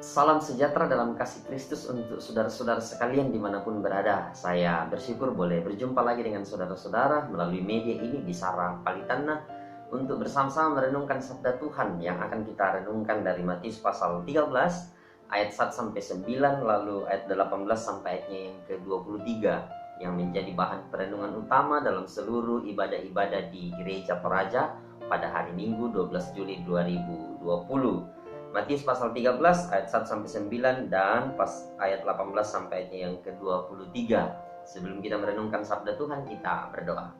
Salam sejahtera dalam kasih Kristus untuk saudara-saudara sekalian dimanapun berada. Saya bersyukur boleh berjumpa lagi dengan saudara-saudara melalui media ini di Sarang Palitana untuk bersama-sama merenungkan sabda Tuhan yang akan kita renungkan dari Matius pasal 13 ayat 1-9, lalu ayat 18 sampai ayatnya yang ke-23 yang menjadi bahan perenungan utama dalam seluruh ibadah-ibadah di Gereja Toraja pada hari Minggu 12 Juli 2020. Matius pasal 13 ayat 1-9 dan pas ayat 18 sampai ayatnya yang ke-23. Sebelum kita merenungkan sabda Tuhan, kita berdoa.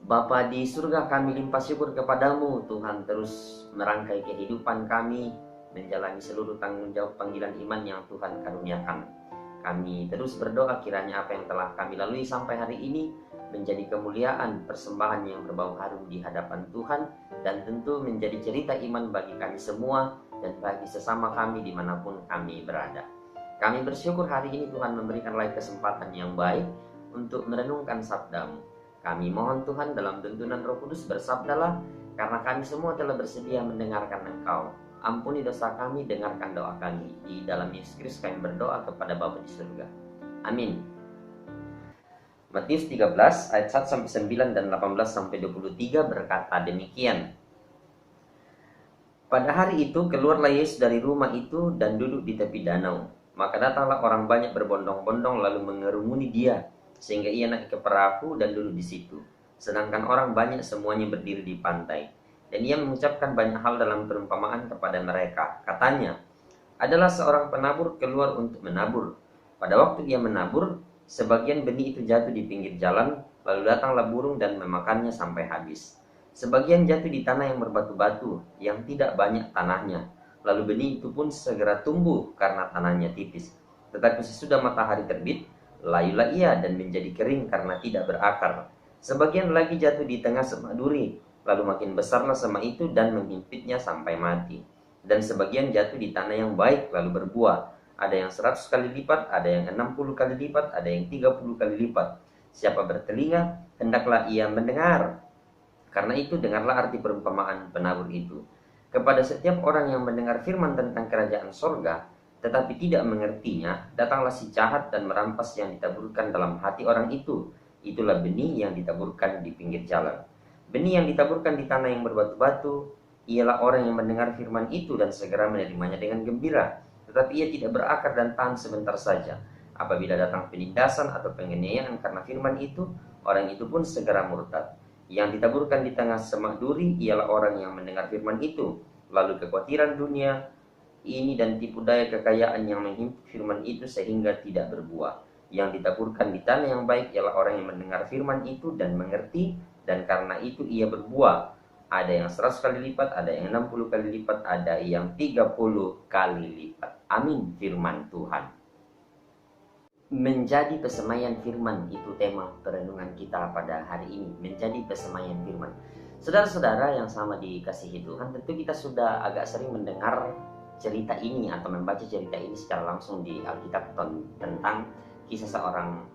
Bapa di surga, kami limpah syukur kepadamu. Tuhan terus merangkai kehidupan kami, menjalani seluruh tanggung jawab panggilan iman yang Tuhan karuniakan. Kami terus berdoa kiranya apa yang telah kami lalui sampai hari ini menjadi kemuliaan, persembahan yang berbau harum di hadapan Tuhan, dan tentu menjadi cerita iman bagi kami semua dan bagi sesama kami dimanapun kami berada. Kami bersyukur hari ini Tuhan memberikan lagi kesempatan yang baik untuk merenungkan sabda-Mu. Kami mohon Tuhan dalam tuntunan Roh Kudus bersabdalah, karena kami semua telah bersedia mendengarkan Engkau. Ampuni dosa kami, dengarkan doa kami. Di dalam Yesus Kristus kami berdoa kepada Bapa di surga. Amin. Matius 13 ayat 1-9 dan 18-23 berkata demikian. Pada hari itu keluarlah Yesus dari rumah itu dan duduk di tepi danau. Maka datanglah orang banyak berbondong-bondong lalu mengerumuni dia, sehingga ia naik ke perahu dan duduk di situ. Sedangkan orang banyak semuanya berdiri di pantai. Dan ia mengucapkan banyak hal dalam perumpamaan kepada mereka. Katanya, adalah seorang penabur keluar untuk menabur. Pada waktu ia menabur, sebagian benih itu jatuh di pinggir jalan, lalu datanglah burung dan memakannya sampai habis. Sebagian jatuh di tanah yang berbatu-batu, yang tidak banyak tanahnya. Lalu benih itu pun segera tumbuh karena tanahnya tipis. Tetapi sesudah matahari terbit, layulah ia dan menjadi kering karena tidak berakar. Sebagian lagi jatuh di tengah semak duri, lalu makin besarlah semak itu dan menghimpitnya sampai mati. Dan sebagian jatuh di tanah yang baik, lalu berbuah. Ada yang 100 kali lipat, ada yang 60 kali lipat, ada yang 30 kali lipat. Siapa bertelinga, hendaklah ia mendengar. Karena itu dengarlah arti perumpamaan penabur itu. Kepada setiap orang yang mendengar firman tentang kerajaan sorga, tetapi tidak mengertinya, datanglah si jahat dan merampas yang ditaburkan dalam hati orang itu. Itulah benih yang ditaburkan di pinggir jalan. Benih yang ditaburkan di tanah yang berbatu-batu, ialah orang yang mendengar firman itu dan segera menerimanya dengan gembira. Tetapi ia tidak berakar dan tahan sebentar saja. Apabila datang penindasan atau penganiayaan karena firman itu, orang itu pun segera murtad. Yang ditaburkan di tengah semak duri ialah orang yang mendengar firman itu, lalu kekhawatiran dunia ini dan tipu daya kekayaan yang menghimpit firman itu sehingga tidak berbuah. Yang ditaburkan di tanah yang baik ialah orang yang mendengar firman itu dan mengerti, dan karena itu ia berbuah. Ada yang 100 kali lipat, ada yang 60 kali lipat, ada yang 30 kali lipat. Amin, firman Tuhan. Menjadi pesemaian firman, itu tema perenungan kita pada hari ini. Menjadi pesemaian firman. Saudara-saudara yang sama dikasihi Tuhan, tentu kita sudah agak sering mendengar cerita ini atau membaca cerita ini secara langsung di Alkitab tentang kisah seorang,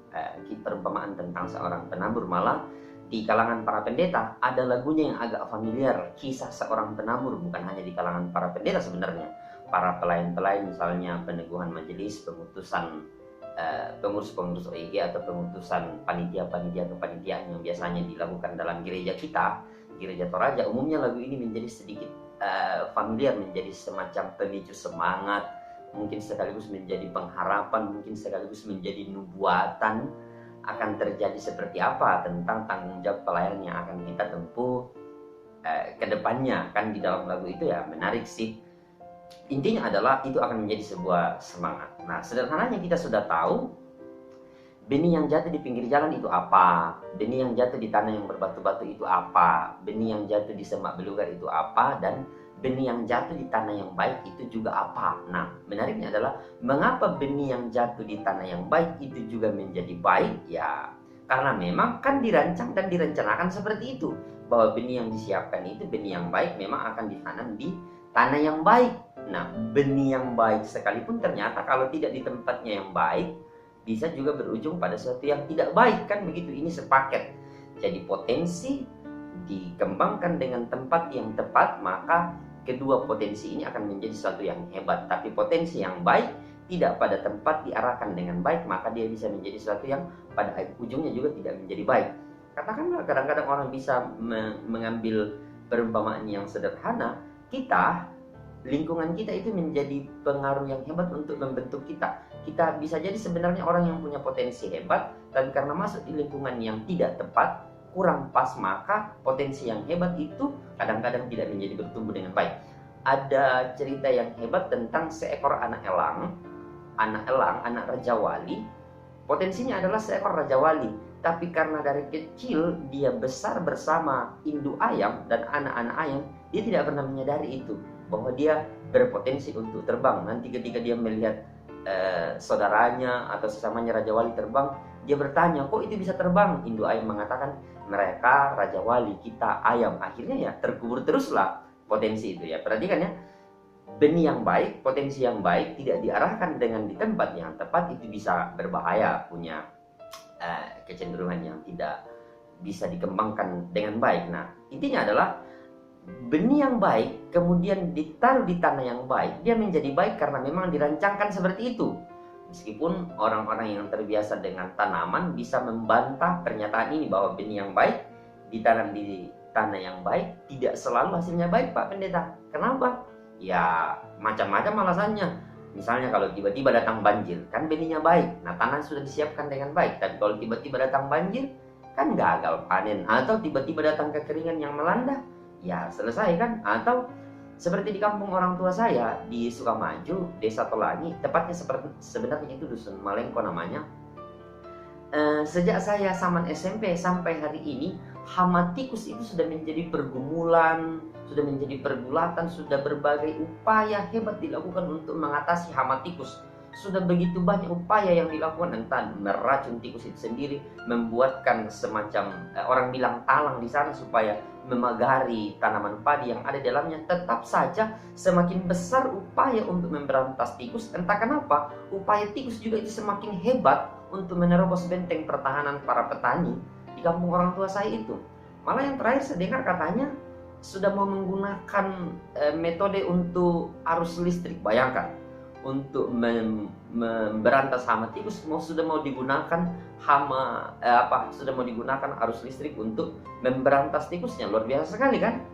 perumpamaan tentang seorang penabur. Malah di kalangan para pendeta ada lagunya yang agak familiar, kisah seorang penabur. Bukan hanya di kalangan para pendeta sebenarnya, para pelayan-pelayan misalnya peneguhan majelis, pemutusan pengurus-pengurus OIG atau pemutusan panitia-panitia kepanitiaan yang biasanya dilakukan dalam gereja kita, Gereja Toraja. Umumnya lagu ini menjadi sedikit familiar, menjadi semacam pemicu semangat, mungkin sekaligus menjadi pengharapan, mungkin sekaligus menjadi nubuatan akan terjadi seperti apa tentang tanggung jawab pelayanan yang akan kita tempuh ke depannya. Kan di dalam lagu itu ya menarik sih. Intinya adalah itu akan menjadi sebuah semangat. Nah, sederhananya kita sudah tahu benih yang jatuh di pinggir jalan itu apa, benih yang jatuh di tanah yang berbatu-batu itu apa, benih yang jatuh di semak belukar itu apa, dan benih yang jatuh di tanah yang baik itu juga apa. Nah, menariknya adalah mengapa benih yang jatuh di tanah yang baik itu juga menjadi baik? Ya, karena memang kan dirancang dan direncanakan seperti itu, bahwa benih yang disiapkan itu, benih yang baik memang akan ditanam di tanah yang baik. Nah, benih yang baik sekalipun ternyata kalau tidak di tempatnya yang baik, bisa juga berujung pada sesuatu yang tidak baik, kan begitu. Ini sepaket. Jadi potensi dikembangkan dengan tempat yang tepat, maka kedua potensi ini akan menjadi sesuatu yang hebat. Tapi potensi yang baik tidak pada tempat diarahkan dengan baik, maka dia bisa menjadi sesuatu yang pada ujungnya juga tidak menjadi baik. Katakanlah kadang-kadang orang bisa mengambil perumpamaan yang sederhana, lingkungan kita itu menjadi pengaruh yang hebat untuk membentuk kita. Kita bisa jadi sebenarnya orang yang punya potensi hebat, tapi karena masuk di lingkungan yang tidak tepat, kurang pas, maka potensi yang hebat itu kadang-kadang tidak menjadi bertumbuh dengan baik. Ada cerita yang hebat tentang seekor anak elang, anak Raja Wali. Potensinya adalah seekor Raja Wali, tapi karena dari kecil dia besar bersama induk ayam dan anak-anak ayam, dia tidak pernah menyadari itu, bahwa dia berpotensi untuk terbang. Nanti ketika dia melihat saudaranya atau sesamanya Raja Wali terbang, dia bertanya, kok itu bisa terbang? Induk ayam mengatakan, mereka Raja Wali, kita ayam. Akhirnya ya terkubur teruslah potensi itu ya. Perhatikan ya, benih yang baik, potensi yang baik tidak diarahkan dengan di tempat yang tepat, itu bisa berbahaya, punya kecenderungan yang tidak bisa dikembangkan dengan baik. Nah, intinya adalah benih yang baik kemudian ditaruh di tanah yang baik, dia menjadi baik karena memang dirancangkan seperti itu. Meskipun orang-orang yang terbiasa dengan tanaman bisa membantah pernyataan ini, bahwa benih yang baik ditanam di tanah yang baik tidak selalu hasilnya baik, Pak Pendeta. Kenapa? Ya macam-macam alasannya. Misalnya kalau tiba-tiba datang banjir, kan benihnya baik, nah tanah sudah disiapkan dengan baik. Tapi kalau tiba-tiba datang banjir, kan gagal panen. Atau tiba-tiba datang kekeringan yang melanda, ya selesai kan. Atau seperti di kampung orang tua saya di Sukamaju, Desa Tolangi, tepatnya sebenarnya itu Dusun Malengko namanya. Sejak saya zaman SMP sampai hari ini, hama tikus itu sudah menjadi pergumulan, sudah menjadi pergulatan, sudah berbagai upaya hebat dilakukan untuk mengatasi hama tikus. Sudah begitu banyak upaya yang dilakukan, entah meracun tikus itu sendiri, membuatkan semacam orang bilang talang di sana supaya memagari tanaman padi yang ada di dalamnya. Tetap saja semakin besar upaya untuk memberantas tikus, entah kenapa upaya tikus juga itu semakin hebat untuk menerobos benteng pertahanan para petani di kampung orang tua saya itu. Malah yang terakhir saya dengar katanya sudah mau menggunakan metode untuk arus listrik. Bayangkan, untuk memberantas hama tikus sudah mau digunakan sudah mau digunakan arus listrik untuk memberantas tikusnya. Luar biasa sekali kan?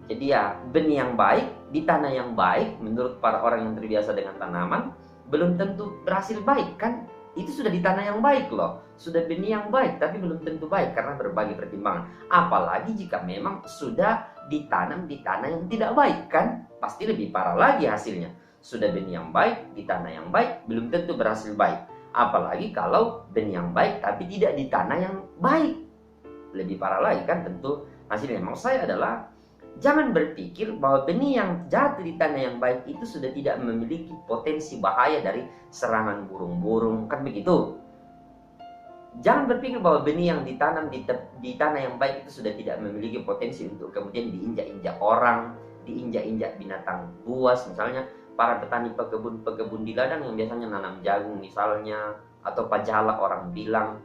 Jadi ya, benih yang baik di tanah yang baik menurut para orang yang terbiasa dengan tanaman belum tentu berhasil baik kan? Itu sudah di tanah yang baik loh, sudah benih yang baik, tapi belum tentu baik karena berbagai pertimbangan. Apalagi jika memang sudah ditanam di tanah yang tidak baik kan, pasti lebih parah lagi hasilnya. Sudah benih yang baik di tanah yang baik, belum tentu berhasil baik. Apalagi kalau benih yang baik tapi tidak di tanah yang baik, lebih parah lagi kan tentu hasilnya. Maksud saya adalah, jangan berpikir bahwa benih yang jatuh di tanah yang baik itu sudah tidak memiliki potensi bahaya dari serangan burung-burung, kan begitu. Jangan berpikir bahwa benih yang ditanam di tanah yang baik itu sudah tidak memiliki potensi untuk kemudian diinjak-injak orang, diinjak-injak binatang buas. Misalnya para petani pekebun di ladang yang biasanya nanam jagung misalnya, atau pajala orang bilang,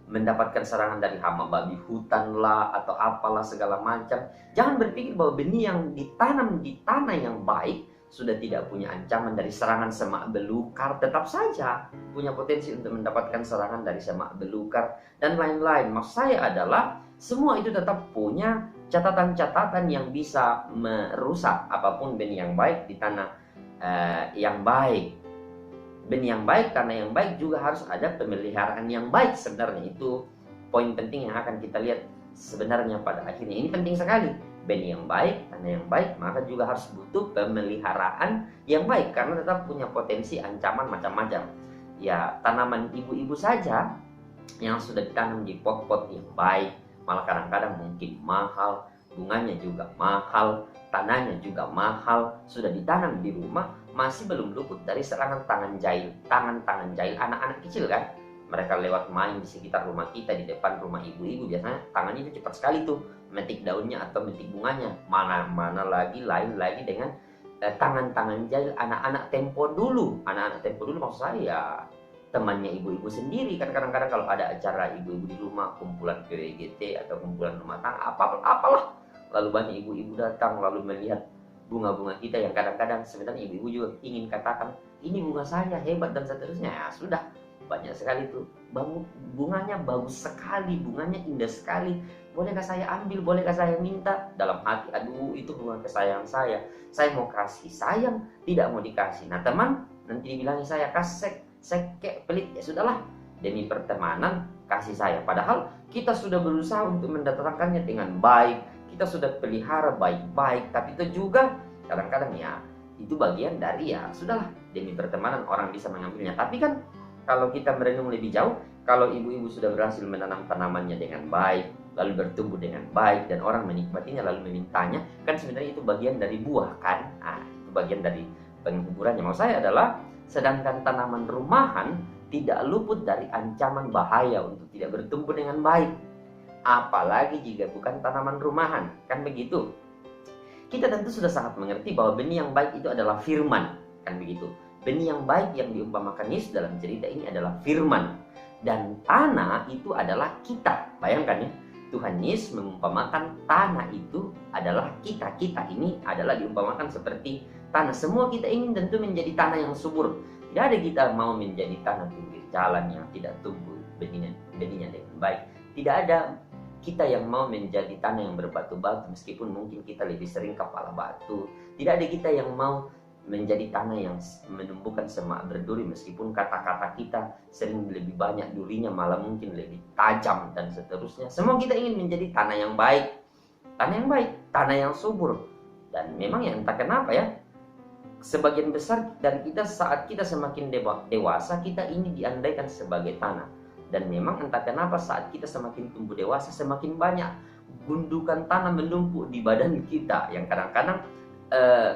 mendapatkan serangan dari hama babi hutan lah atau apalah segala macam. Jangan berpikir bahwa benih yang ditanam di tanah yang baik sudah tidak punya ancaman dari serangan semak belukar. Tetap saja punya potensi untuk mendapatkan serangan dari semak belukar dan lain-lain. Maksud saya adalah semua itu tetap punya catatan-catatan yang bisa merusak apapun benih yang baik di tanah yang baik. Benih yang baik, tanah yang baik juga harus ada pemeliharaan yang baik. Sebenarnya itu poin penting yang akan kita lihat sebenarnya pada akhirnya. Ini penting sekali. Benih yang baik, tanah yang baik, maka juga harus butuh pemeliharaan yang baik karena tetap punya potensi ancaman macam-macam. Ya, tanaman ibu-ibu saja yang sudah ditanam di pot-pot yang baik, malah kadang-kadang mungkin mahal, bunganya juga mahal, tanahnya juga mahal, sudah ditanam di rumah, masih belum luput dari serangan tangan jahil anak-anak kecil kan. Mereka lewat main di sekitar rumah kita, di depan rumah ibu-ibu, biasanya tangannya itu cepat sekali tuh metik daunnya atau metik bunganya. Mana lagi lain lagi dengan tangan-tangan jahil anak-anak tempo dulu. Anak-anak tempo dulu maksud saya temannya ibu-ibu sendiri kan. Kadang-kadang kalau ada acara ibu-ibu di rumah, kumpulan PWGT atau kumpulan rumah tangga apalah, lalu banyak ibu-ibu datang lalu melihat bunga-bunga kita yang kadang-kadang sebenarnya ibu-ibu juga ingin katakan, ini bunga saya hebat dan seterusnya. Ya sudah, banyak sekali tuh bunganya bagus sekali, bunganya indah sekali. Bolehkah saya ambil, bolehkah saya minta? Dalam hati, aduh itu bunga kesayangan saya mau kasih sayang, tidak mau dikasih. Nah teman nanti dibilangin saya kasih sekek pelit, ya sudahlah, demi pertemanan kasih saya. Padahal kita sudah berusaha untuk mendatangkannya dengan baik, kita sudah pelihara baik-baik, tapi itu juga kadang-kadang ya itu bagian dari ya sudahlah, demi pertemanan orang bisa mengambilnya. Tapi kan kalau kita merenung lebih jauh, kalau ibu-ibu sudah berhasil menanam tanamannya dengan baik, lalu bertumbuh dengan baik, dan orang menikmatinya lalu memintanya, kan sebenarnya itu bagian dari buah kan? Nah, itu bagian dari penghiburannya. Maksud saya adalah, sedangkan tanaman rumahan tidak luput dari ancaman bahaya untuk tidak bertumbuh dengan baik. Apalagi jika bukan tanaman rumahan, kan begitu? Kita tentu sudah sangat mengerti bahwa benih yang baik itu adalah firman, kan begitu? Benih yang baik yang diumpamakan Yesus dalam cerita ini adalah firman. Dan tanah itu adalah kita. Bayangkan ya, Tuhan Yesus mengumpamakan tanah itu adalah kita. Kita ini adalah diumpamakan seperti tanah. Semua kita ingin tentu menjadi tanah yang subur. Tidak ada kita mau menjadi tanah pinggir jalan yang tidak tumbuh benihnya dengan baik. Tidak ada kita yang mau menjadi tanah yang berbatu-batu meskipun mungkin kita lebih sering kepala batu. Tidak ada kita yang mau menjadi tanah yang menumbuhkan semak berduri meskipun kata-kata kita sering lebih banyak durinya, malah mungkin lebih tajam dan seterusnya. Semua kita ingin menjadi tanah yang baik, tanah yang subur. Dan memang ya entah kenapa ya, sebagian besar dari kita saat kita semakin dewasa, kita ini diandaikan sebagai tanah. Dan memang entah kenapa saat kita semakin tumbuh dewasa, semakin banyak gundukan tanah menumpuk di badan kita yang kadang-kadang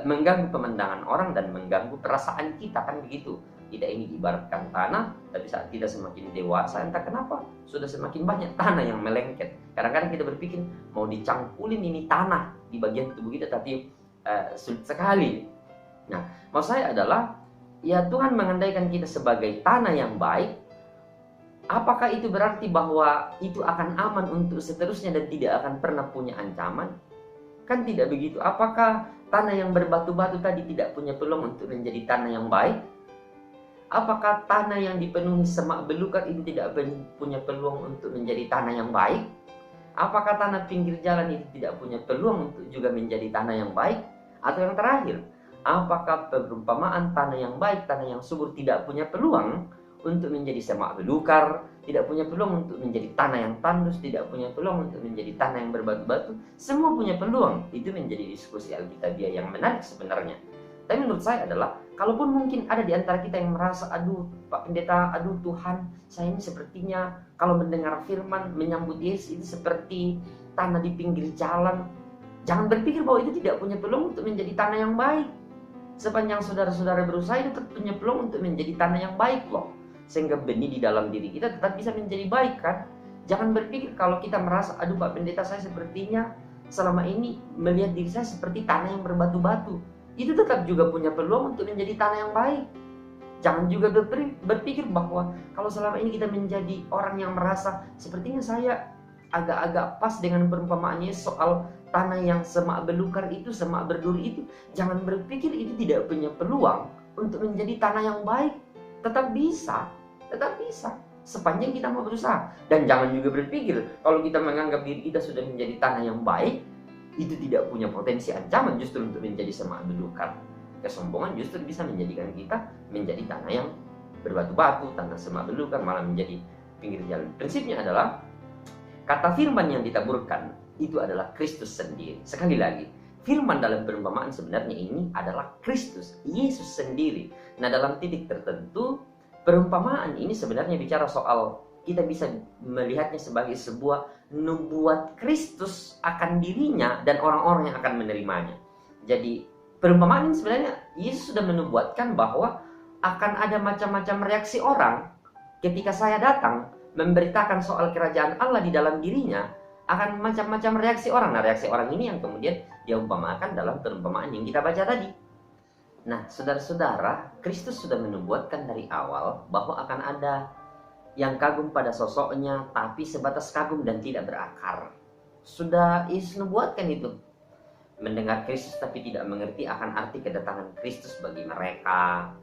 mengganggu pemandangan orang dan mengganggu perasaan kita, kan begitu. Kita ini ibaratkan tanah, tapi saat kita semakin dewasa, entah kenapa sudah semakin banyak tanah yang melengket. Kadang-kadang kita berpikir mau dicangkulin ini tanah di bagian tubuh kita, tapi sulit sekali. Nah, maksud saya adalah ya Tuhan mengandaikan kita sebagai tanah yang baik. Apakah itu berarti bahwa itu akan aman untuk seterusnya dan tidak akan pernah punya ancaman? Kan tidak begitu. Apakah tanah yang berbatu-batu tadi tidak punya peluang untuk menjadi tanah yang baik? Apakah tanah yang dipenuhi semak belukar itu tidak punya peluang untuk menjadi tanah yang baik? Apakah tanah pinggir jalan itu tidak punya peluang untuk juga menjadi tanah yang baik? Atau yang terakhir, apakah perumpamaan tanah yang baik, tanah yang subur tidak punya peluang untuk menjadi semak belukar, tidak punya peluang untuk menjadi tanah yang tandus, tidak punya peluang untuk menjadi tanah yang berbatu-batu? Semua punya peluang. Itu menjadi diskusi Alkitabiah yang menarik sebenarnya. Tapi menurut saya adalah, kalaupun mungkin ada di antara kita yang merasa, aduh Pak Pendeta, aduh Tuhan, saya ini sepertinya kalau mendengar firman, menyambut Yesus itu seperti tanah di pinggir jalan. Jangan berpikir bahwa itu tidak punya peluang untuk menjadi tanah yang baik. Sepanjang saudara-saudara berusaha, itu tetap punya peluang untuk menjadi tanah yang baik loh. Sehingga benih di dalam diri kita tetap bisa menjadi baik kan. Jangan berpikir kalau kita merasa, aduh Pak Pendeta, saya sepertinya selama ini melihat diri saya seperti tanah yang berbatu-batu. Itu tetap juga punya peluang untuk menjadi tanah yang baik. Jangan juga berpikir bahwa kalau selama ini kita menjadi orang yang merasa sepertinya saya agak-agak pas dengan perumpamaannya soal tanah yang semak belukar itu, semak berduri itu. Jangan berpikir itu tidak punya peluang untuk menjadi tanah yang baik. Tetap bisa sepanjang kita mau berusaha. Dan jangan juga berpikir kalau kita menganggap diri kita sudah menjadi tanah yang baik, itu tidak punya potensi ancaman justru untuk menjadi semak belukar. Kesombongan justru bisa menjadikan kita menjadi tanah yang berbatu-batu, tanah semak belukar, malah menjadi pinggir jalan. Prinsipnya adalah kata firman yang ditaburkan itu adalah Kristus sendiri. Sekali lagi, firman dalam perumpamaan sebenarnya ini adalah Kristus, Yesus sendiri. Nah, dalam titik tertentu, perumpamaan ini sebenarnya bicara soal kita bisa melihatnya sebagai sebuah nubuat Kristus akan dirinya dan orang-orang yang akan menerimanya. Jadi, perumpamaan ini sebenarnya Yesus sudah menubuatkan bahwa akan ada macam-macam reaksi orang ketika saya datang memberitakan soal kerajaan Allah di dalam dirinya. Akan macam-macam reaksi orang. Nah, reaksi orang ini yang kemudian diumpamakan dalam perumpamaan yang kita baca tadi. Nah, saudara-saudara, Kristus sudah menubuatkan dari awal bahwa akan ada yang kagum pada sosoknya, tapi sebatas kagum dan tidak berakar. Sudah Yesus nubuatkan itu. mendengar Kristus tapi tidak mengerti akan arti kedatangan Kristus bagi mereka,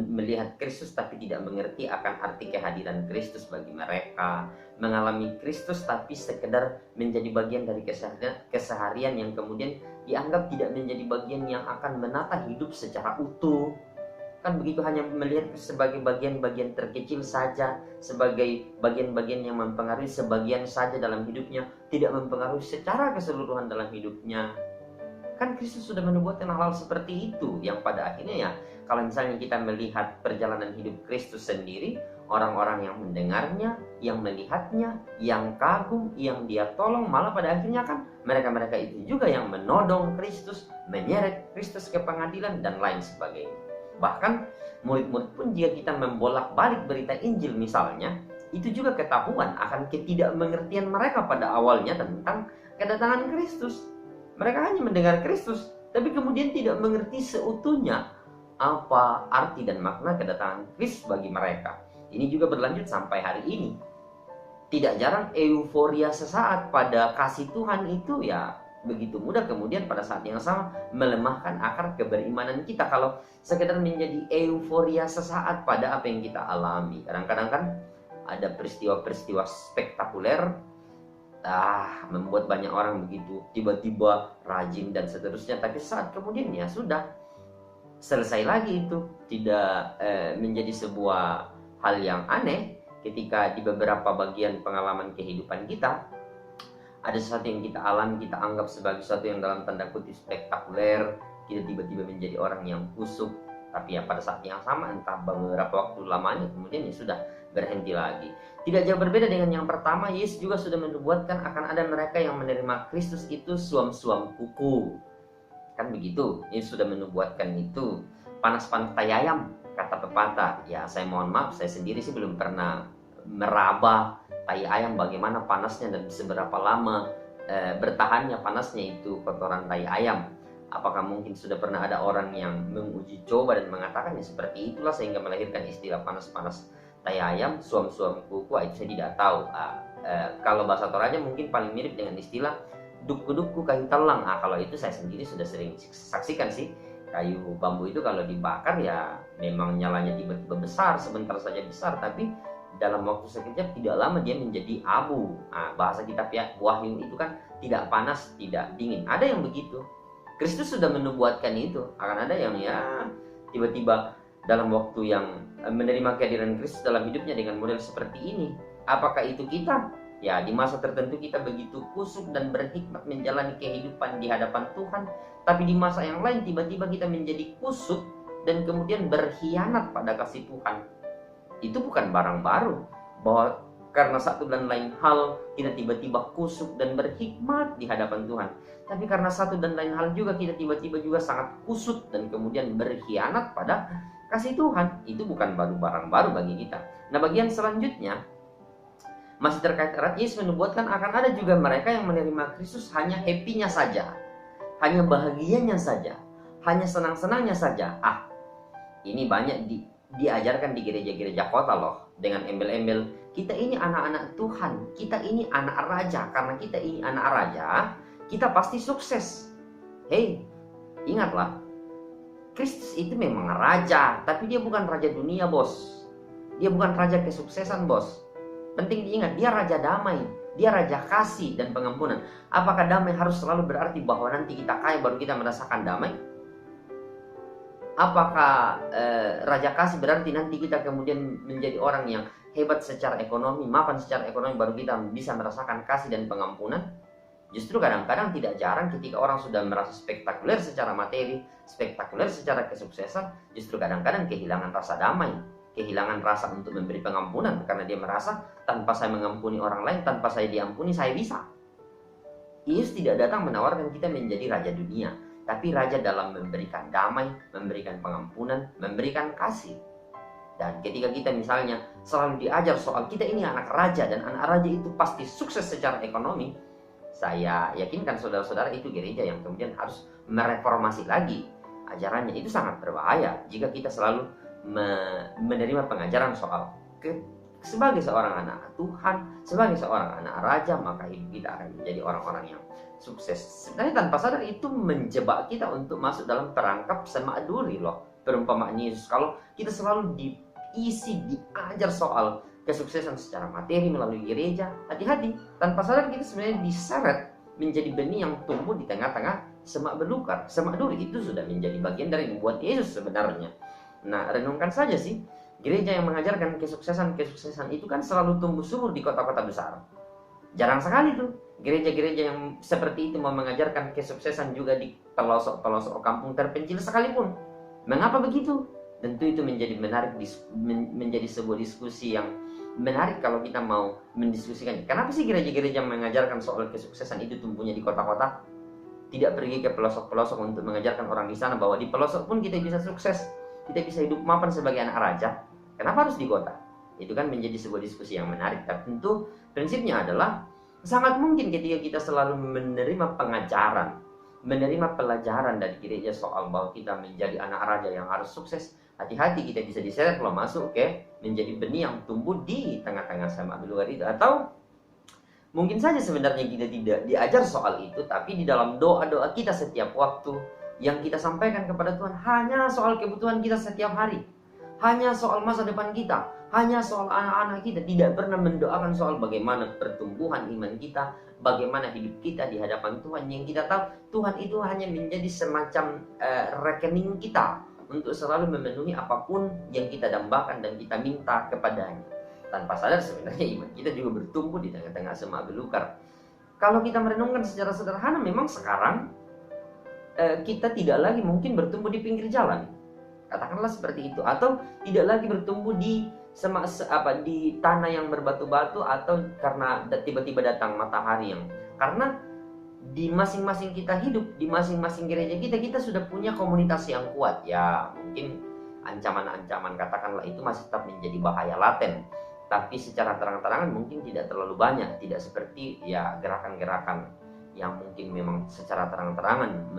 melihat Kristus tapi tidak mengerti akan arti kehadiran Kristus bagi mereka, mengalami Kristus tapi sekedar menjadi bagian dari keseharian yang kemudian dianggap tidak menjadi bagian yang akan menata hidup secara utuh. Kan begitu, hanya melihat sebagai bagian-bagian terkecil saja, sebagai bagian-bagian yang mempengaruhi sebagian saja dalam hidupnya, tidak mempengaruhi secara keseluruhan dalam hidupnya. Kan Kristus sudah menubuatkan hal-hal seperti itu, yang pada akhirnya ya, kalau misalnya kita melihat perjalanan hidup Kristus sendiri, orang-orang yang mendengarnya, yang melihatnya, yang kagum, yang dia tolong, malah pada akhirnya kan mereka-mereka itu juga yang menodong Kristus, menyeret Kristus ke pengadilan, dan lain sebagainya. Bahkan murid-murid pun jika kita membolak-balik berita Injil misalnya, itu juga ketahuan akan ketidakmengertian mereka pada awalnya tentang kedatangan Kristus. Mereka hanya mendengar Kristus, tapi kemudian tidak mengerti seutuhnya apa arti dan makna kedatangan Kristus bagi mereka. Ini juga berlanjut sampai hari ini. Tidak jarang euforia sesaat pada kasih Tuhan itu ya begitu mudah kemudian pada saat yang sama melemahkan akar keberimanan kita kalau sekedar menjadi euforia sesaat pada apa yang kita alami. Kadang-kadang kan ada peristiwa-peristiwa spektakuler membuat banyak orang begitu tiba-tiba rajin dan seterusnya, tapi saat kemudian ya sudah selesai lagi, itu tidak menjadi sebuah hal yang aneh ketika di beberapa bagian pengalaman kehidupan kita ada sesuatu yang kita alami, kita anggap sebagai sesuatu yang dalam tanda kutip spektakuler, kita tiba-tiba menjadi orang yang kusuk, tapi ya pada saat yang sama entah beberapa waktu lamanya kemudian ya sudah berhenti lagi. Tidak jauh berbeda dengan yang pertama, Yesus juga sudah menubuatkan akan ada mereka yang menerima Kristus itu suam-suam kuku. Kan begitu, Yesus sudah menubuatkan itu. Panas-panas tai ayam, kata pepatah. Ya saya mohon maaf, saya sendiri sih belum pernah meraba tai ayam bagaimana panasnya dan seberapa lama bertahannya panasnya itu kotoran tai ayam. Apakah mungkin sudah pernah ada orang yang menguji coba dan mengatakan ya seperti itulah sehingga melahirkan istilah panas-panas tai ayam, suam-suam kuku? Itu saya tidak tahu. Kalau bahasa Toraja mungkin paling mirip dengan istilah duk-dukku kayu telang. Kalau itu saya sendiri sudah sering saksikan sih. Kayu bambu itu kalau dibakar ya memang nyalanya tiba-tiba besar, sebentar saja besar, tapi dalam waktu sekejap tidak lama dia menjadi abu. Bahasa kitab ya Wahyu itu kan tidak panas, tidak dingin. Ada yang begitu. Kristus sudah menubuatkan itu. Akan ada yang ya tiba-tiba dalam waktu yang menerima kehadiran Kristus dalam hidupnya dengan model seperti ini. Apakah itu kita? Ya di masa tertentu kita begitu kusuk dan berhikmat menjalani kehidupan di hadapan Tuhan. Tapi di masa yang lain tiba-tiba kita menjadi kusuk dan kemudian berkhianat pada kasih Tuhan. Itu bukan barang baru, bahwa karena satu dan lain hal kita tiba-tiba kusuk dan berhikmat di hadapan Tuhan. Tapi karena satu dan lain hal juga kita tiba-tiba juga sangat kusut dan kemudian berkhianat pada kasih Tuhan. Itu bukan barang baru bagi kita. Nah bagian selanjutnya masih terkait erat, Yesus menubuatkan akan ada juga mereka yang menerima Kristus hanya happy-nya saja, hanya bahagianya saja, hanya senang-senangnya saja. Ini banyak diajarkan di gereja-gereja kota loh, dengan embel-embel kita ini anak-anak Tuhan, kita ini anak raja, karena kita ini anak raja kita pasti sukses. Hei, ingatlah, Kristus itu memang raja, tapi dia bukan raja dunia bos, dia bukan raja kesuksesan bos. Penting diingat, dia raja damai, dia raja kasih dan pengampunan. Apakah damai harus selalu berarti bahwa nanti kita kaya baru kita merasakan damai? Apakah raja kasih berarti nanti kita kemudian menjadi orang yang hebat secara ekonomi, mapan secara ekonomi baru kita bisa merasakan kasih dan pengampunan? Justru kadang-kadang tidak jarang ketika orang sudah merasa spektakuler secara materi, spektakuler secara kesuksesan, justru kadang-kadang kehilangan rasa damai, kehilangan rasa untuk memberi pengampunan karena dia merasa tanpa saya mengampuni orang lain, tanpa saya diampuni saya bisa. Yesus tidak datang menawarkan kita menjadi raja dunia, tapi raja dalam memberikan damai, memberikan pengampunan, memberikan kasih. Dan ketika kita misalnya selalu diajar soal kita ini anak raja dan anak raja itu pasti sukses secara ekonomi, saya yakinkan saudara-saudara itu gereja yang kemudian harus mereformasi lagi ajarannya. Itu sangat berbahaya jika kita selalu menerima pengajaran soal sebagai seorang anak Tuhan, sebagai seorang anak raja, maka hidup kita akan menjadi orang-orang yang sukses. Sebenarnya tanpa sadar itu menjebak kita untuk masuk dalam perangkap semak duri loh. Perumpamaan Yesus, kalau kita selalu diajar soal kesuksesan secara materi melalui gereja, hati-hati, tanpa sadar kita sebenarnya diseret menjadi benih yang tumbuh di tengah-tengah semak belukar. Semak duri itu sudah menjadi bagian dari buat Yesus sebenarnya. Nah, renungkan saja sih, gereja yang mengajarkan kesuksesan itu kan selalu tumbuh subur di kota-kota besar. Jarang sekali tuh gereja-gereja yang seperti itu mau mengajarkan kesuksesan juga di pelosok-pelosok kampung terpencil sekalipun. Mengapa begitu? Tentu itu menjadi menarik, menjadi sebuah diskusi yang menarik kalau kita mau mendiskusikan. Kenapa sih gereja-gereja mengajarkan soal kesuksesan itu tumbuhnya di kota-kota? Tidak pergi ke pelosok-pelosok untuk mengajarkan orang di sana bahwa di pelosok pun kita bisa sukses, kita bisa hidup mapan sebagai anak raja. Kenapa harus di kota? Itu kan menjadi sebuah diskusi yang menarik. Tapi tentu prinsipnya adalah sangat mungkin ketika kita selalu menerima pengajaran, menerima pelajaran dari gereja soal bahwa kita menjadi anak raja yang harus sukses, hati-hati kita bisa diseret kalau masuk ke menjadi benih yang tumbuh di tengah-tengah semak belukar itu. Atau mungkin saja sebenarnya kita tidak diajar soal itu, tapi di dalam doa-doa kita setiap waktu yang kita sampaikan kepada Tuhan hanya soal kebutuhan kita setiap hari, hanya soal masa depan kita, hanya soal anak-anak kita, tidak pernah mendoakan soal bagaimana pertumbuhan iman kita, bagaimana hidup kita di hadapan Tuhan. Yang kita tahu Tuhan itu hanya menjadi semacam rekening kita untuk selalu memenuhi apapun yang kita dambakan dan kita minta kepadanya. Tanpa sadar sebenarnya iman kita juga bertumbuh di tengah-tengah semak belukar. Kalau kita merenungkan secara sederhana, memang sekarang kita tidak lagi mungkin bertumbuh di pinggir jalan, katakanlah seperti itu, atau tidak lagi bertumbuh di di tanah yang berbatu-batu, atau karena tiba-tiba datang matahari yang, karena di masing-masing kita hidup, di masing-masing gereja kita sudah punya komunitas yang kuat. Ya mungkin ancaman-ancaman katakanlah itu masih tetap menjadi bahaya laten, tapi secara terang-terangan mungkin tidak terlalu banyak, tidak seperti ya gerakan-gerakan yang mungkin memang secara terang-terangan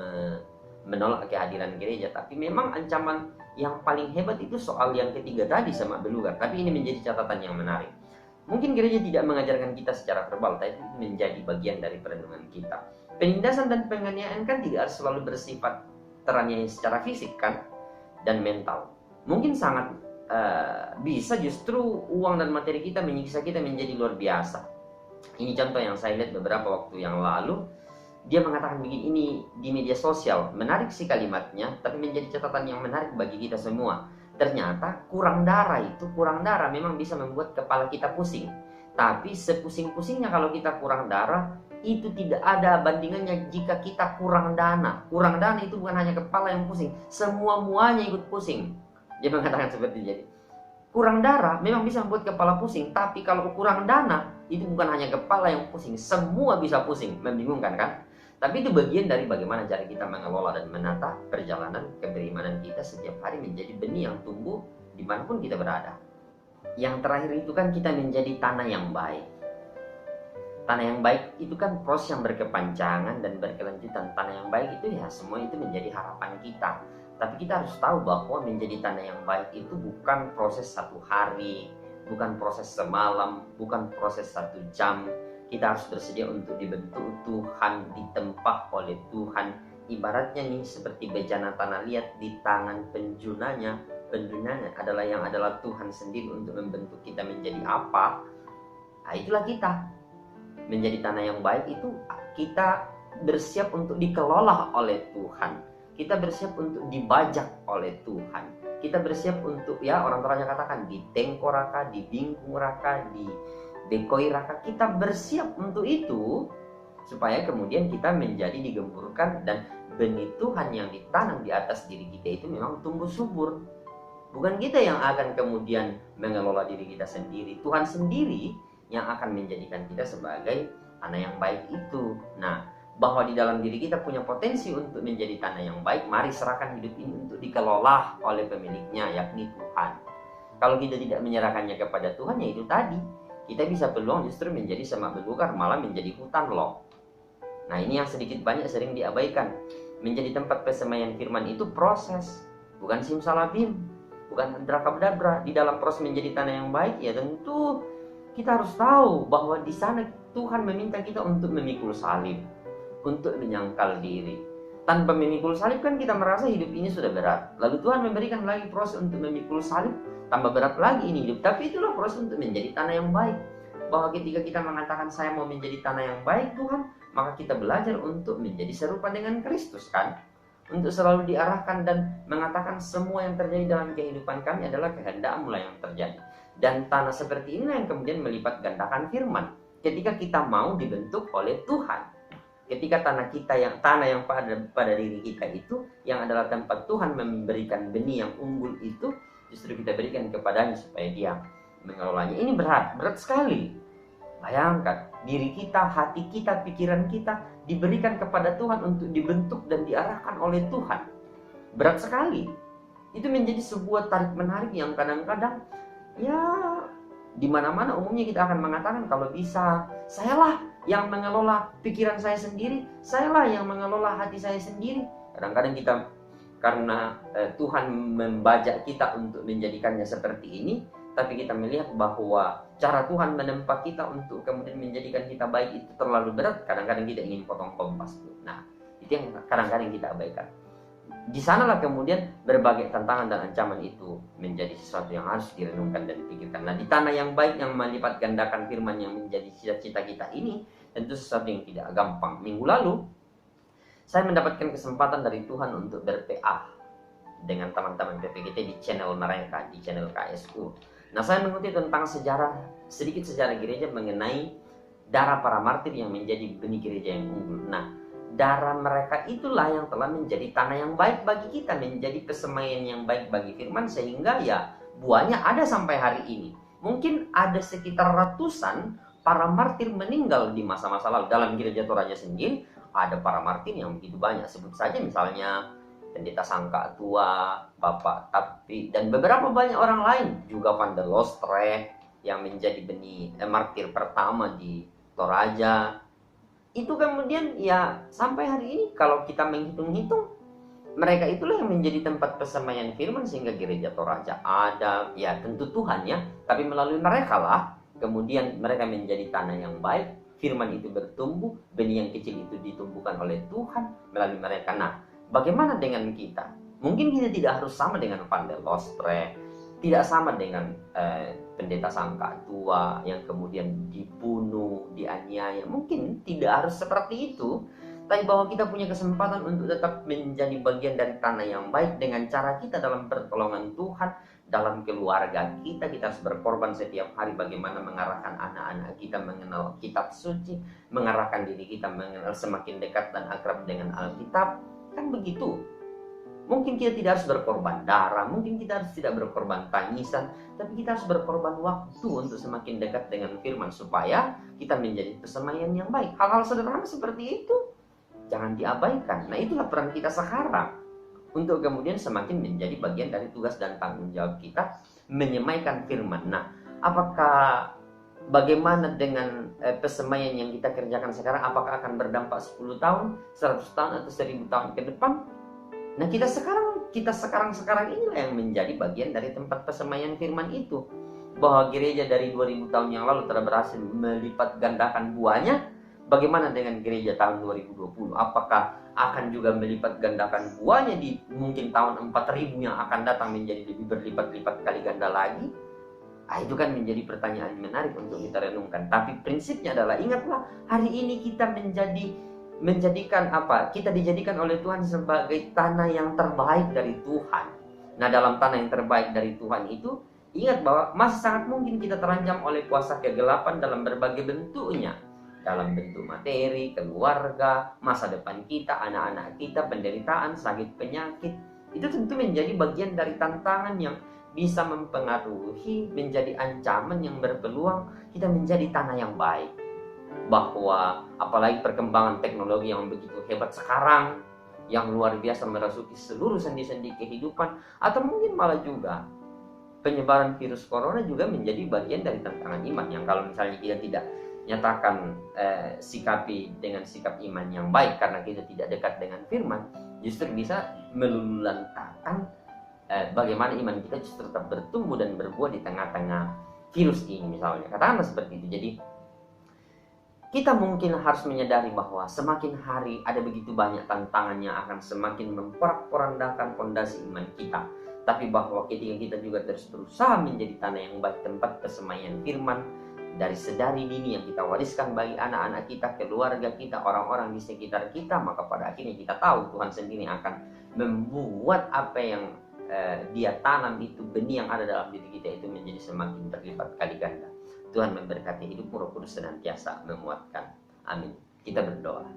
menolak kehadiran gereja. Tapi memang ancaman yang paling hebat itu soal yang ketiga tadi, semak belukar. Tapi ini menjadi catatan yang menarik. Mungkin gereja tidak mengajarkan kita secara verbal, tapi itu menjadi bagian dari perenungan kita. Penindasan dan penganiayaan kan tidak harus selalu bersifat teraniaya secara fisik kan, dan mental. Mungkin sangat bisa justru uang dan materi kita menyiksa kita menjadi luar biasa. Ini contoh yang saya lihat beberapa waktu yang lalu. Dia mengatakan begini, ini di media sosial, menarik sih kalimatnya, tapi menjadi catatan yang menarik bagi kita semua. Ternyata kurang darah memang bisa membuat kepala kita pusing. Tapi sepusing-pusingnya kalau kita kurang darah, itu tidak ada bandingannya jika kita kurang dana. Kurang dana itu bukan hanya kepala yang pusing, semua-muanya ikut pusing. Dia mengatakan seperti itu. Jadi kurang darah memang bisa membuat kepala pusing, tapi kalau kurang dana, itu bukan hanya kepala yang pusing, semua bisa pusing. Membingungkan kan? Tapi itu bagian dari bagaimana cara kita mengelola dan menata perjalanan keberimanan kita setiap hari menjadi benih yang tumbuh dimanapun kita berada. Yang terakhir itu kan kita menjadi tanah yang baik. Tanah yang baik itu kan proses yang berkepanjangan dan berkelanjutan. Tanah yang baik itu ya semua itu menjadi harapan kita. Tapi kita harus tahu bahwa menjadi tanah yang baik itu bukan proses satu hari, bukan proses semalam, bukan proses 1 jam. Kita harus bersedia untuk dibentuk Tuhan, ditempah oleh Tuhan. Ibaratnya nih seperti bejana tanah liat di tangan penjunanya. Penjunanya adalah Tuhan sendiri untuk membentuk kita menjadi apa. Nah itulah kita. Menjadi tanah yang baik itu kita bersiap untuk dikelola oleh Tuhan. Kita bersiap untuk dibajak oleh Tuhan. Kita bersiap untuk, ya orang tuanya katakan, ditengkoraka, dibingkuraka, dekoiraka. Kita bersiap untuk itu supaya kemudian kita menjadi digemburkan dan benih Tuhan yang ditanam di atas diri kita itu memang tumbuh subur. Bukan kita yang akan kemudian mengelola diri kita sendiri. Tuhan sendiri yang akan menjadikan kita sebagai tanah yang baik itu. Nah, bahwa di dalam diri kita punya potensi untuk menjadi tanah yang baik, mari serahkan hidup ini untuk dikelola oleh pemiliknya, yakni Tuhan. Kalau kita tidak menyerahkannya kepada Tuhan, ya itu tadi, kita bisa peluang justru menjadi semak belukar, malah menjadi hutan loh. Nah ini yang sedikit banyak sering diabaikan. Menjadi tempat persemaian firman itu proses, bukan simsalabim, bukan drakabdabra. Di dalam proses menjadi tanah yang baik, ya tentu kita harus tahu bahwa di sana Tuhan meminta kita untuk memikul salib. untuk menyangkal diri. Tanpa memikul salib kan kita merasa hidup ini sudah berat. Lalu Tuhan memberikan lagi proses untuk memikul salib, tambah berat lagi ini hidup. Tapi itulah proses untuk menjadi tanah yang baik. Bahwa ketika kita mengatakan saya mau menjadi tanah yang baik Tuhan, maka kita belajar untuk menjadi serupa dengan Kristus kan. Untuk selalu diarahkan dan mengatakan semua yang terjadi dalam kehidupan kami adalah kehendak-Mu yang terjadi. Dan tanah seperti inilah yang kemudian melipat gandakan firman. Ketika kita mau dibentuk oleh Tuhan. Ketika tanah yang pada diri kita itu, yang adalah tempat Tuhan memberikan benih yang unggul itu, justru kita berikan kepadanya supaya dia mengelolanya. Ini berat sekali. Bayangkan, diri kita, hati kita, pikiran kita diberikan kepada Tuhan untuk dibentuk dan diarahkan oleh Tuhan. Berat sekali. Itu menjadi sebuah tarik-menarik yang kadang-kadang, ya, di mana-mana umumnya kita akan mengatakan kalau bisa, sayalah yang mengelola pikiran saya sendiri, sayalah yang mengelola hati saya sendiri. Kadang-kadang kita, karena Tuhan membajak kita untuk menjadikannya seperti ini, tapi kita melihat bahwa cara Tuhan menempa kita untuk kemudian menjadikan kita baik itu terlalu berat. Kadang-kadang kita ingin potong kompas. Nah, itu yang kadang-kadang kita abaikan. Di sanalah kemudian berbagai tantangan dan ancaman itu menjadi sesuatu yang harus direnungkan dan dipikirkan. Nah, di tanah yang baik yang melipat gandakan firman yang menjadi cita-cita kita ini, tentu sesuatu yang tidak gampang. Minggu lalu, saya mendapatkan kesempatan dari Tuhan untuk ber-PA dengan teman-teman PPGT di channel mereka, di channel KSU. Nah, saya mengutip tentang sedikit sejarah gereja mengenai darah para martir yang menjadi benih gereja yang unggul. Nah, darah mereka itulah yang telah menjadi tanah yang baik bagi kita, menjadi pesemaian yang baik bagi firman, sehingga ya buahnya ada sampai hari ini. Mungkin ada sekitar ratusan para martir meninggal di masa-masa lalu. Dalam gereja Toraja sendiri ada para martir yang begitu banyak. Sebut saja misalnya Pendeta Sangka Tua, Bapak Tapi, dan beberapa banyak orang lain. Juga Van der Lostre yang menjadi benih martir pertama di Toraja. Itu kemudian ya sampai hari ini kalau kita menghitung-hitung, mereka itulah yang menjadi tempat pesemaian firman sehingga gereja Toraja ada. Ya tentu Tuhan ya, tapi melalui mereka lah kemudian mereka menjadi tanah yang baik, firman itu bertumbuh, benih yang kecil itu ditumbuhkan oleh Tuhan melalui mereka. Nah, bagaimana dengan kita? Mungkin kita tidak harus sama dengan Van der Lostre, tidak sama dengan Pendeta Sangka Tua yang kemudian dibunuh, dianiaya. Mungkin tidak harus seperti itu, tapi bahwa kita punya kesempatan untuk tetap menjadi bagian dari tanah yang baik dengan cara kita dalam pertolongan Tuhan, dalam keluarga kita. Kita harus berkorban setiap hari bagaimana mengarahkan anak-anak kita mengenal kitab suci, mengarahkan diri kita mengenal semakin dekat dan akrab dengan Alkitab. Kan begitu. Mungkin kita tidak harus berkorban darah, mungkin kita harus tidak berkorban tangisan, tapi kita harus berkorban waktu untuk semakin dekat dengan firman supaya kita menjadi pesemaian yang baik. Hal-hal sederhana seperti itu jangan diabaikan. Nah, itulah peran kita sekarang untuk kemudian semakin menjadi bagian dari tugas dan tanggung jawab kita menyemaikan firman. Nah, bagaimana dengan pesemaian yang kita kerjakan sekarang? Apakah akan berdampak 10 tahun, 100 tahun, atau 1000 tahun ke depan? Nah, kita sekarang inilah yang menjadi bagian dari tempat pesemaian firman itu. Bahwa gereja dari 2000 tahun yang lalu telah berhasil melipat gandakan buahnya. Bagaimana dengan gereja tahun 2020? Apakah akan juga melipat gandakan buahnya di mungkin tahun 4000 yang akan datang menjadi lebih berlipat-lipat kali ganda lagi? Itu kan menjadi pertanyaan menarik untuk kita renungkan. Tapi prinsipnya adalah, ingatlah, hari ini kita kita dijadikan oleh Tuhan sebagai tanah yang terbaik dari Tuhan. Nah, dalam tanah yang terbaik dari Tuhan itu, ingat bahwa masih sangat mungkin kita terancam oleh kuasa kegelapan dalam berbagai bentuknya. Dalam bentuk materi, keluarga, masa depan kita, anak-anak kita, penderitaan, sakit, penyakit. Itu tentu menjadi bagian dari tantangan yang bisa mempengaruhi, menjadi ancaman yang berpeluang kita menjadi tanah yang baik. Bahwa apalagi perkembangan teknologi yang begitu hebat sekarang, yang luar biasa merasuki seluruh sendi-sendi kehidupan, atau mungkin malah juga penyebaran virus corona juga menjadi bagian dari tantangan iman yang kalau misalnya kita tidak nyatakan sikapi dengan sikap iman yang baik karena kita tidak dekat dengan firman, justru bisa meluluhlantarkan bagaimana iman kita justru tetap bertumbuh dan berbuah di tengah-tengah virus ini misalnya. Katakanlah seperti itu. Jadi Kita mungkin harus menyadari bahwa semakin hari ada begitu banyak tantangan yang akan semakin memporak-porandakan fondasi iman kita. Tapi bahwa ketika kita juga terus berusaha menjadi tanah yang baik, tempat persemaian firman dari sedari dini yang kita wariskan bagi anak-anak kita, keluarga kita, orang-orang di sekitar kita, maka pada akhirnya kita tahu Tuhan sendiri akan membuat apa yang Dia tanam itu, benih yang ada dalam diri kita itu menjadi semakin berlipat kali ganda. Tuhan memberkati hidupmu, Roh Kudus senantiasa menguatkan. Amin. Kita berdoa.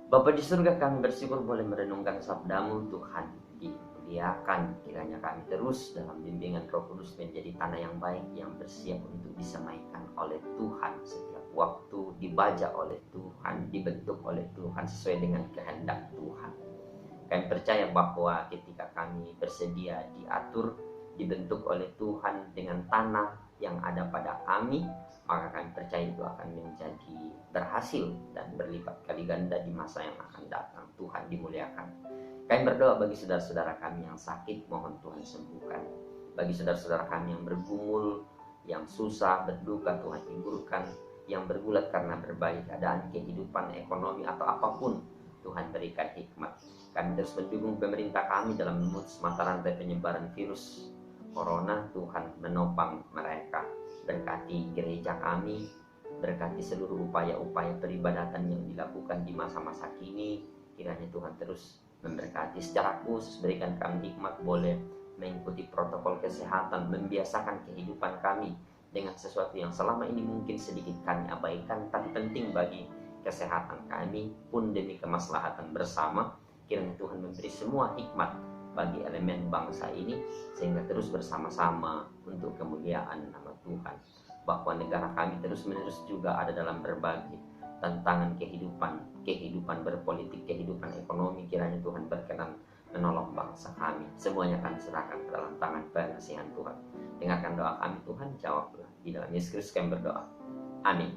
Bapa di surga, kami bersyukur boleh merenungkan sabdamu. Tuhan, dimuliakan kiranya kami terus dalam bimbingan Roh Kudus menjadi tanah yang baik, yang bersiap untuk disemaikan oleh Tuhan setiap waktu, dibaca oleh Tuhan, dibentuk oleh Tuhan sesuai dengan kehendak Tuhan. Kami percaya bahwa ketika kami bersedia diatur, dibentuk oleh Tuhan dengan tanah yang ada pada kami, maka kami percaya itu akan menjadi berhasil dan berlipat kali ganda di masa yang akan datang. Tuhan dimuliakan. Kami berdoa bagi saudara-saudara kami yang sakit, mohon Tuhan sembuhkan. Bagi saudara-saudara kami yang bergumul, yang susah, berduka, Tuhan hiburkan. Yang bergulat karena berbagai keadaan kehidupan, ekonomi, atau apapun, Tuhan berikan hikmat. Kami terus mendukung pemerintah kami dalam memutus mata rantai penyebaran virus Corona. Tuhan menopang mereka. Berkati gereja kami, berkati seluruh upaya-upaya peribadatan yang dilakukan di masa-masa kini. Kiranya Tuhan terus memberkati. Secara khusus berikan kami hikmat boleh mengikuti protokol kesehatan, membiasakan kehidupan kami dengan sesuatu yang selama ini mungkin sedikit kami abaikan, tapi penting bagi kesehatan kami pun demi kemaslahatan bersama. Kiranya Tuhan memberi semua hikmat bagi elemen bangsa ini, sehingga terus bersama-sama untuk kemuliaan nama Tuhan. Bahwa negara kami terus-menerus juga ada dalam berbagai tantangan kehidupan berpolitik, kehidupan ekonomi. Kiranya Tuhan berkenan menolong bangsa kami. Semuanya kami serahkan ke dalam tangan pengasihan Tuhan. Dengarkan doa kami Tuhan, jawablah. Di dalam Yesus Kristus kami berdoa. Amin.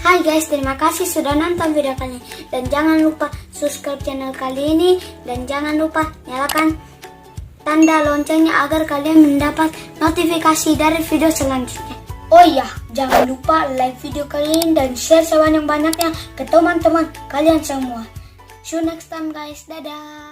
Hai guys, terima kasih sudah nonton video kali ini. Dan jangan lupa subscribe channel kali ini. Dan jangan lupa nyalakan tanda loncengnya agar kalian mendapat notifikasi dari video selanjutnya. Oh iya, jangan lupa like video kali ini dan share sebanyak-banyaknya ke teman-teman kalian semua. See you next time guys, dadah.